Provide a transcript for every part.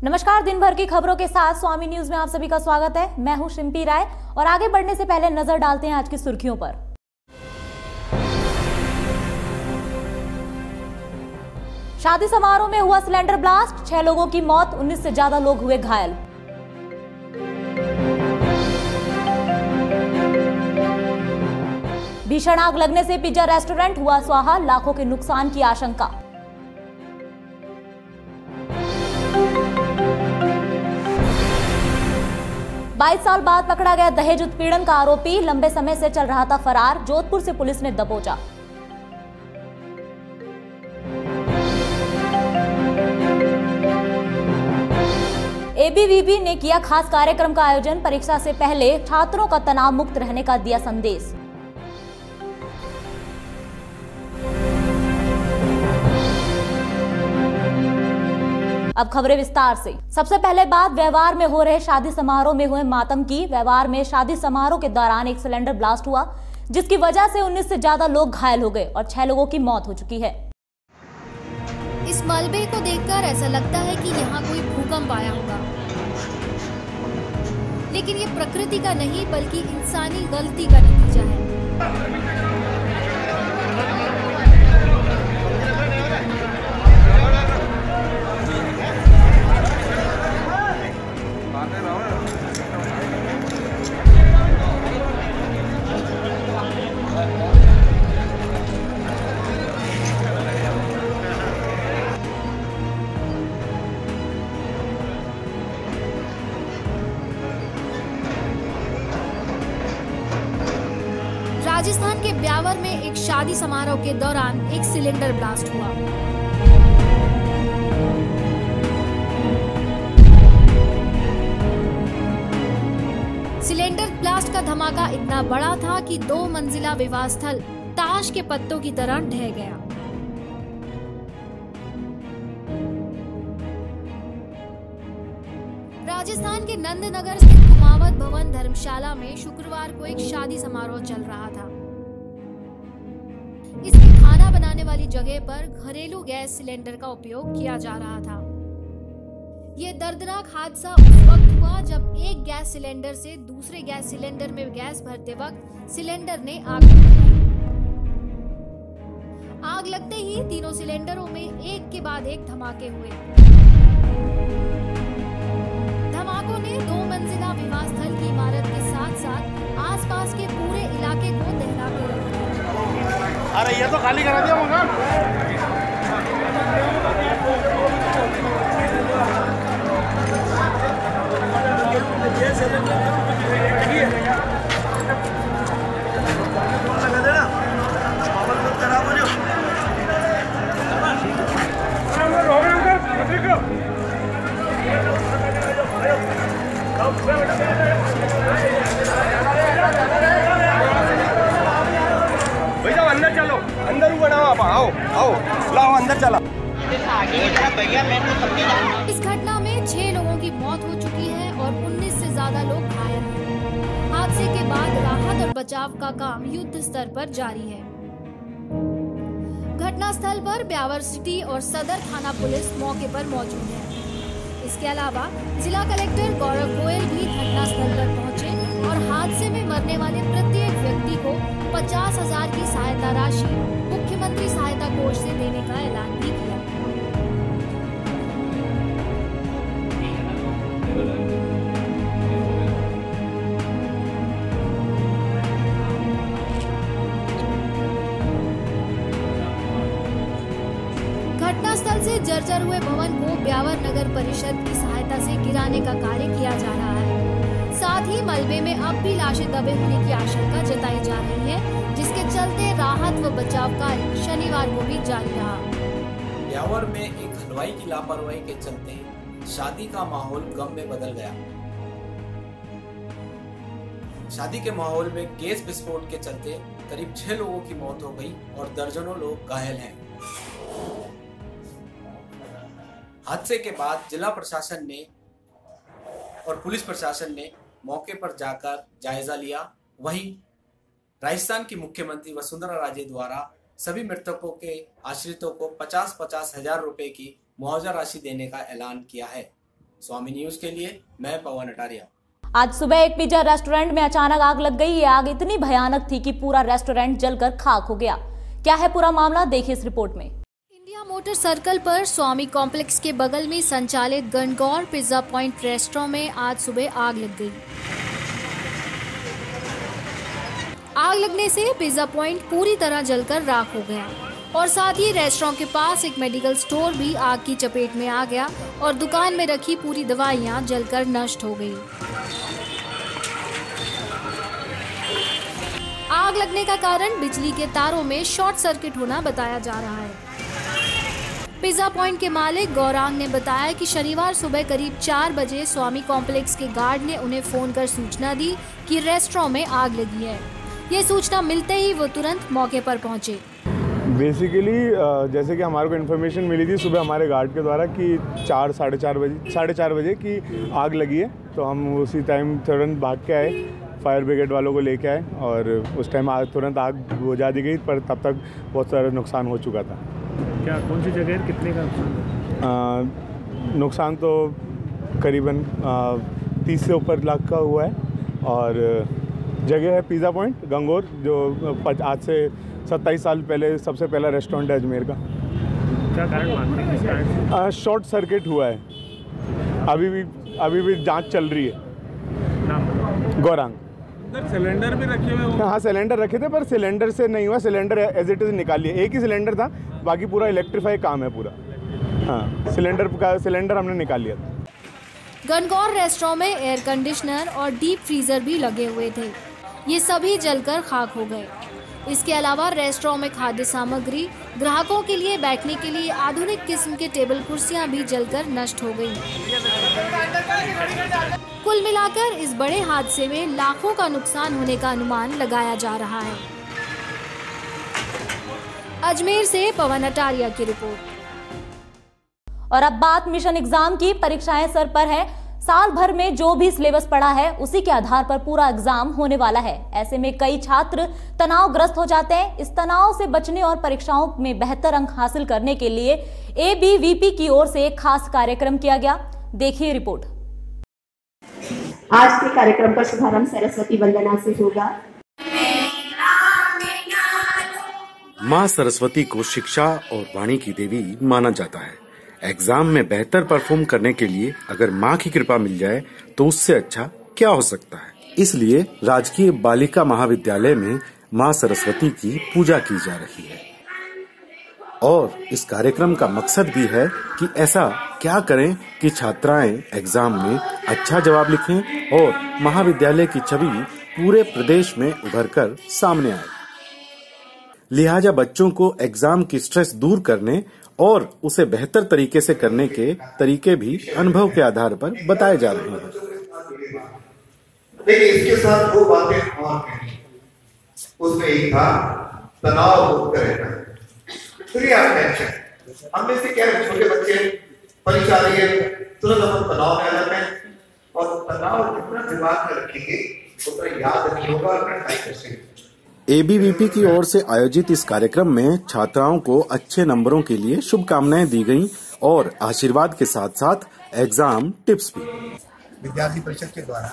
नमस्कार, दिन भर की खबरों के साथ स्वामी न्यूज में आप सभी का स्वागत है। मैं हूं शिम्पी राय और आगे बढ़ने से पहले नजर डालते हैं आज की सुर्खियों पर। शादी समारोह में हुआ सिलेंडर ब्लास्ट, 6 लोगों की मौत, 19 से ज्यादा लोग हुए घायल। भीषण आग लगने से पिज्जा रेस्टोरेंट हुआ स्वाहा, लाखों के नुकसान की आशंका। बाईस साल बाद पकड़ा गया दहेज उत्पीड़न का आरोपी, लंबे समय से चल रहा था फरार, जोधपुर से पुलिस ने दबोचा। एबीवीपी ने किया खास कार्यक्रम का आयोजन, परीक्षा से पहले छात्रों का तनाव मुक्त रहने का दिया संदेश। अब खबरें विस्तार से। सबसे पहले बात व्यवहार में हो रहे शादी समारोह में हुए मातम की। व्यवहार में शादी समारोह के दौरान एक सिलेंडर ब्लास्ट हुआ, जिसकी वजह से 19 से ज्यादा लोग घायल हो गए और 6 लोगों की मौत हो चुकी है। इस मलबे को देखकर ऐसा लगता है कि यहाँ कोई भूकंप आया होगा, लेकिन ये प्रकृति का नहीं बल्कि इंसानी गलती का नतीजा है। राजस्थान के ब्यावर में एक शादी समारोह के दौरान एक सिलेंडर ब्लास्ट हुआ। सिलेंडर ब्लास्ट का धमाका इतना बड़ा था कि 2 मंजिला विवाह स्थल ताश के पत्तों की तरह ढह गया। राजस्थान के नंदनगर स्थित कुमावत भवन धर्मशाला में शुक्रवार को एक शादी समारोह चल रहा था। इसमें खाना बनाने वाली जगह पर घरेलू गैस सिलेंडर का उपयोग किया जा रहा था। यह दर्दनाक हादसा उस वक्त हुआ जब एक गैस सिलेंडर से दूसरे गैस सिलेंडर में गैस भरते वक्त सिलेंडर ने आग लगाई। आग लगते ही तीनों सिलेंडरों में एक के बाद एक धमाके हुए। धमाकों ने 2 मंजिला विवाह स्थल की इमारत के साथ साथ आसपास के पूरे इलाके को दहला के रख दिया। अरे ये तो खाली करा दिया मकान। भैया अंदर चलो, अंदर ही बनाओ आप, आओ आओ लाओ अंदर चला। इस घटना में 6 लोगों की मौत हो चुकी है और 19 से ज्यादा लोग घायल हैं। हादसे के बाद राहत और बचाव का काम युद्ध स्तर पर जारी है। घटना स्थल पर ब्यावर सिटी और सदर थाना पुलिस मौके पर मौजूद है। इसके अलावा जिला कलेक्टर गौरव गोयल भी घटना स्थल पर पहुंचे और हादसे में मरने वाले प्रत्येक व्यक्ति को 50,000 की सहायता राशि मुख्यमंत्री सहायता कोष से देने का ऐलान भी किया। घटनास्थल से जर्जर हुए भवन को ब्यावर नगर परिषद की सहायता से गिराने का कार्य किया जा रहा है। साथ ही मलबे में अब भी लाशें दबे होने की आशंका जताई जा रही है, जिसके चलते राहत व बचाव कार्य शनिवार को भी जारी रहा। ब्यावर में एक हलवाई की लापरवाही के चलते शादी का माहौल गम में बदल गया। शादी के माहौल में गैस विस्फोट के चलते करीब 6 लोगों की मौत हो गई और दर्जनों लोग घायल हैं। हादसे के बाद जिला प्रशासन ने और पुलिस प्रशासन ने मौके पर जाकर जायजा लिया। वहीं राजस्थान की मुख्यमंत्री वसुंधरा राजे द्वारा सभी मृतकों के आश्रितों को 50-50 हजार रुपए की मुआवजा राशि देने का ऐलान किया है। स्वामी न्यूज के लिए मैं पवन अटारिया। आज सुबह एक पिज्जा रेस्टोरेंट में अचानक आग लग गई। ये आग इतनी भयानक थी कि पूरा रेस्टोरेंट जलकर खाक हो गया। क्या है पूरा मामला, देखिए इस रिपोर्ट में। इंडिया मोटर सर्कल पर स्वामी कॉम्प्लेक्स के बगल में संचालित गणगौर पिज्जा पॉइंट रेस्टोरेंट में आज सुबह आग लग गई। आग लगने से पिज्जा पॉइंट पूरी तरह जलकर राख हो गया और साथ ही रेस्टोरेंट के पास एक मेडिकल स्टोर भी आग की चपेट में आ गया और दुकान में रखी पूरी दवाइयां जलकर नष्ट हो गई। आग लगने का कारण बिजली के तारों में शॉर्ट सर्किट होना बताया जा रहा है। पिज्जा पॉइंट के मालिक गौरांग ने बताया कि शनिवार सुबह करीब 4 बजे स्वामी कॉम्प्लेक्स के गार्ड ने उन्हें फोन कर सूचना दी कि रेस्टोरेंट में आग लगी है। ये सूचना मिलते ही वो तुरंत मौके पर पहुंचे। बेसिकली जैसे कि हमारे को इन्फॉर्मेशन मिली थी सुबह हमारे गार्ड के द्वारा कि 4-4:30 बजे की आग लगी है, तो हम उसी टाइम तुरंत भाग के आए, फायर ब्रिगेड वालों को लेके आए और उस टाइम तुरंत आग बुझा दी गई, पर तब तक बहुत सारा नुकसान हो चुका था। क्या कौन सी जगह कितने का नुकसान तो करीबन 30 से ऊपर लाख का हुआ है और जगह है पिज़्ज़ा पॉइंट गंगौर, जो आज से 27 साल पहले सबसे पहला रेस्टोरेंट है अजमेर का। क्या कारण मानते हैं, किस कारण? शॉर्ट सर्किट हुआ है, अभी भी जांच चल रही है। नाम गौरांग। सिलेंडर भी रखे हुए? हाँ, सिलेंडर रखे थे पर सिलेंडर से नहीं हुआ, सिलेंडर एज इट इज़ निकाल लिया। एक ही सिलेंडर था, बाकी पूरा इलेक्ट्रीफाई काम है पूरा। हाँ, सिलेंडर हमने निकाल लिया था। गणगौर रेस्टोरेंट में एयर कंडीशनर और डीप फ्रीजर भी लगे हुए थे, ये सभी जलकर खाक हो गए। इसके अलावा रेस्टोरेंट में खाद्य सामग्री, ग्राहकों के लिए बैठने के लिए आधुनिक किस्म के टेबल कुर्सियां भी जलकर नष्ट हो गई। कुल मिलाकर इस बड़े हादसे में लाखों का नुकसान होने का अनुमान लगाया जा रहा है। अजमेर से पवन अटारिया की रिपोर्ट। और अब बात मिशन एग्जाम की। परीक्षाएं सर पर है। साल भर में जो भी सिलेबस पड़ा है उसी के आधार पर पूरा एग्जाम होने वाला है। ऐसे में कई छात्र तनावग्रस्त हो जाते हैं। इस तनाव से बचने और परीक्षाओं में बेहतर अंक हासिल करने के लिए ABVP की ओर से एक खास कार्यक्रम किया गया। देखिए रिपोर्ट। आज के कार्यक्रम का शुभारंभ सरस्वती वंदना से होगा। माँ सरस्वती को शिक्षा और वाणी की देवी माना जाता है। एग्जाम में बेहतर परफॉर्म करने के लिए अगर माँ की कृपा मिल जाए तो उससे अच्छा क्या हो सकता है। इसलिए राजकीय बालिका महाविद्यालय में माँ सरस्वती की पूजा की जा रही है और इस कार्यक्रम का मकसद भी है कि ऐसा क्या करें कि छात्राएं एग्जाम में अच्छा जवाब लिखें और महाविद्यालय की छवि पूरे प्रदेश में उभर कर सामने आए। लिहाजा बच्चों को एग्जाम की स्ट्रेस दूर करने और उसे बेहतर तरीके से करने के तरीके भी अनुभव के आधार पर बताए जा रहे हैं। लेकिन इसके साथ दो बातें और कही। उसमें एक था तनाव मुक्त रहना, फ्री ऑफ टेंशन। हम में से क्या छोटे बच्चे परीक्षा रही है, तुरंत हम तनाव में आ जाते हैं और तनाव जितना दिमाग में रखेंगे उतना याद नहीं होगा और पढ़ाई कर सकेंगे। ABVP की ओर से आयोजित इस कार्यक्रम में छात्राओं को अच्छे नंबरों के लिए शुभकामनाएं दी गईं और आशीर्वाद के साथ साथ एग्जाम टिप्स भी। विद्यार्थी परिषद के द्वारा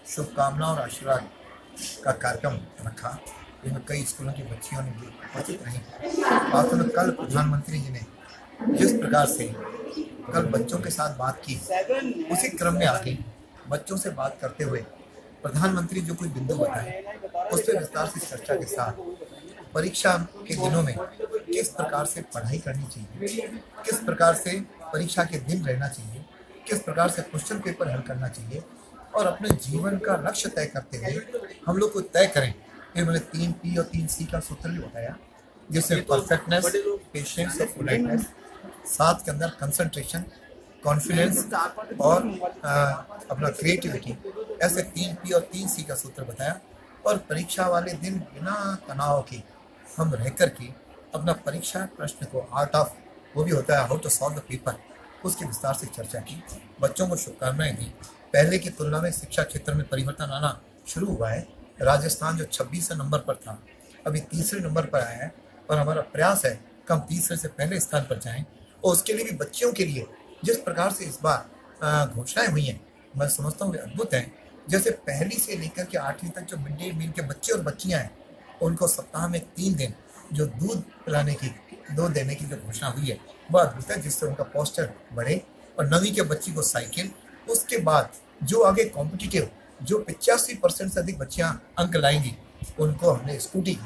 शुभकामना और आशीर्वाद का कार्यक्रम रखा, जिसमें कई स्कूलों की बच्चियों ने भी उपस्थित रही। वास्तव में कल प्रधानमंत्री जी ने जिस प्रकार से कल बच्चों के साथ बात की, उसी क्रम में आगे बच्चों से बात करते हुए प्रधानमंत्री जो कोई बिंदु बताए उस पर विस्तार से चर्चा के साथ परीक्षा के दिनों में किस प्रकार से पढ़ाई करनी चाहिए, किस प्रकार से परीक्षा के दिन रहना चाहिए, किस प्रकार से क्वेश्चन पेपर हल करना चाहिए और अपने जीवन का लक्ष्य तय करते हुए हम लोग को तय करें। फिर मैंने 3 P और 3 C का सूत्र भी बताया, जिसमें परफेक्टनेस, पेशेंस और पोलाइटनेस, साथ के अंदर कंसंट्रेशन, कॉन्फिडेंस और अपना क्रिएटिविटी, ऐसे 3 P और 3 C का सूत्र बताया। और परीक्षा वाले दिन बिना तनाव के हम रह कर के अपना परीक्षा प्रश्न को आर्ट ऑफ वो भी होता है how to solve the paper, उसकी विस्तार से चर्चा की। बच्चों को शुभकामनाएं दी। पहले की तुलना में शिक्षा क्षेत्र में परिवर्तन आना शुरू हुआ है। राजस्थान जो 26 नंबर पर था अभी 3रे नंबर पर आया है और हमारा प्रयास है कि हम 3रे से पहले स्थान पर जाएं। और उसके लिए भी बच्चियों के लिए जिस प्रकार से इस बार घोषणाएं हुई हैं, मैं समझता हूँ अद्भुत है। जैसे पहली से लेकर के 8वीं तक जो मिड डे मील के बच्चे और बच्चियां हैं, उनको सप्ताह में 3 दिन जो दूध देने की जो घोषणा हुई है, वह अद्भुत है, जिससे उनका पोस्टर बढ़े। और 9वीं के बच्ची को साइकिल, उसके बाद जो आगे कॉम्पिटिटिव जो 85% से अधिक बच्चियां अंक लाएंगी, उनको हमने स्कूटी,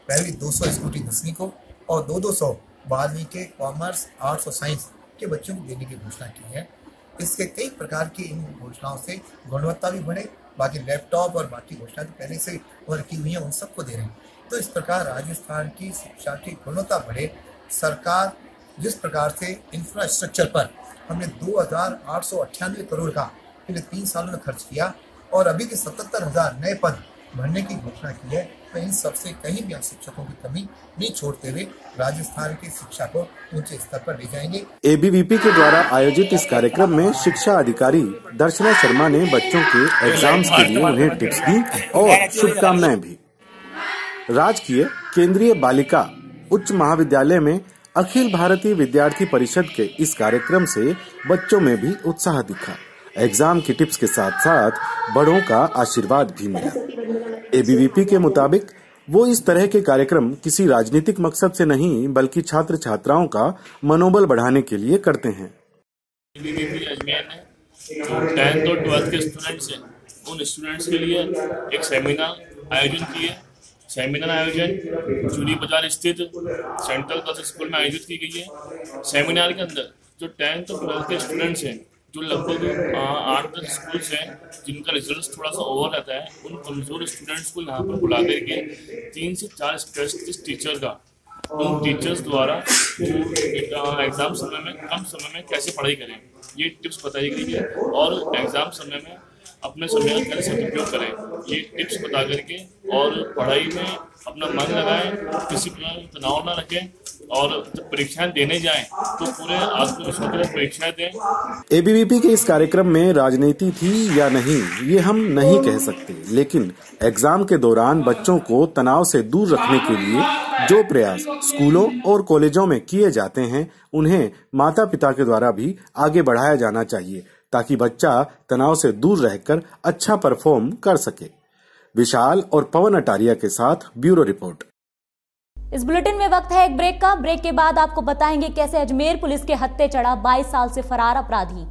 पहली 200 स्कूटी 10वीं को और 200 12वीं के कॉमर्स, आर्ट्स और साइंस के बच्चों को देने की घोषणा की है। इसके कई प्रकार की इन घोषणाओं से गुणवत्ता भी बढ़े। बाकी लैपटॉप और बाकी घोषणाएं पहले से और की हुई हैं, उन सबको दे रहे हैं। तो इस प्रकार राजस्थान की शिक्षा की गुणवत्ता बढ़े। सरकार जिस प्रकार से इंफ्रास्ट्रक्चर पर हमने 2,898 करोड़ का पिछले 3 सालों में खर्च किया और अभी भी 77,000 नए पद भरने की घोषणा की है, तो इन सबसे कहीं भी हम शिक्षकों की कमी नहीं छोड़ते हुए राजस्थान की शिक्षा को ऊंचे स्तर पर ले जाएंगे। एबीवीपी के द्वारा आयोजित इस कार्यक्रम में शिक्षा अधिकारी दर्शना शर्मा ने बच्चों के एग्जाम्स के लिए उन्हें टिप्स दी और शुभकामनाएं भी। राजकीय केंद्रीय बालिका उच्च महाविद्यालय में अखिल भारतीय विद्यार्थी परिषद के इस कार्यक्रम से बच्चों में भी उत्साह दिखा। एग्जाम की टिप्स के साथ साथ बड़ों का आशीर्वाद भी मिला। एबीवीपी के मुताबिक वो इस तरह के कार्यक्रम किसी राजनीतिक मकसद से नहीं, बल्कि छात्र छात्राओं का मनोबल बढ़ाने के लिए करते हैं। एबीवीपी अजमेर ने जो 10th और 12th के स्टूडेंट्स हैं, उन स्टूडेंट्स के लिए एक सेमिनार आयोजन किए। सेमिनार आयोजन चूड़ी बाजार स्थित सेंट्रल गर्ल्स स्कूल में आयोजित की गई है। सेमिनार के अंदर जो 10th और 12th के स्टूडेंट्स हैं, जो लगभग 8-10 स्कूल्स हैं जिनका रिजल्ट थोड़ा सा ओवर रहता है, उन कमजोर स्टूडेंट्स को यहाँ पर बुला करके 3 से 4 स्पेशलिस्ट टीचर का उन टीचर्स द्वारा एग्जाम समय में कम समय में कैसे पढ़ाई करें, ये टिप्स बताई गई है। और एग्जाम समय में अपने समय का कैसे सदुपयोग करें, ये टिप्स बता करके और पढ़ाई में अपना मन लगाएं, किसी प्रकार का तनाव न रखें और जब परीक्षाएं देने जाएं तो पूरे आत्मविश्वास के साथ परीक्षाएं दें। एबीवीपी के इस कार्यक्रम में राजनीति थी या नहीं, ये हम नहीं कह सकते, लेकिन एग्जाम के दौरान बच्चों को तनाव से दूर रखने के लिए जो प्रयास स्कूलों और कॉलेजों में किए जाते हैं, उन्हें माता पिता के द्वारा भी आगे बढ़ाया जाना चाहिए, ताकि बच्चा तनाव से दूर रहकर अच्छा परफॉर्म कर सके। विशाल और पवन अटारिया के साथ ब्यूरो रिपोर्ट। इस बुलेटिन में वक्त है एक ब्रेक का। ब्रेक के बाद आपको बताएंगे कैसे अजमेर पुलिस के हत्थे चढ़ा 22 साल से फरार अपराधी।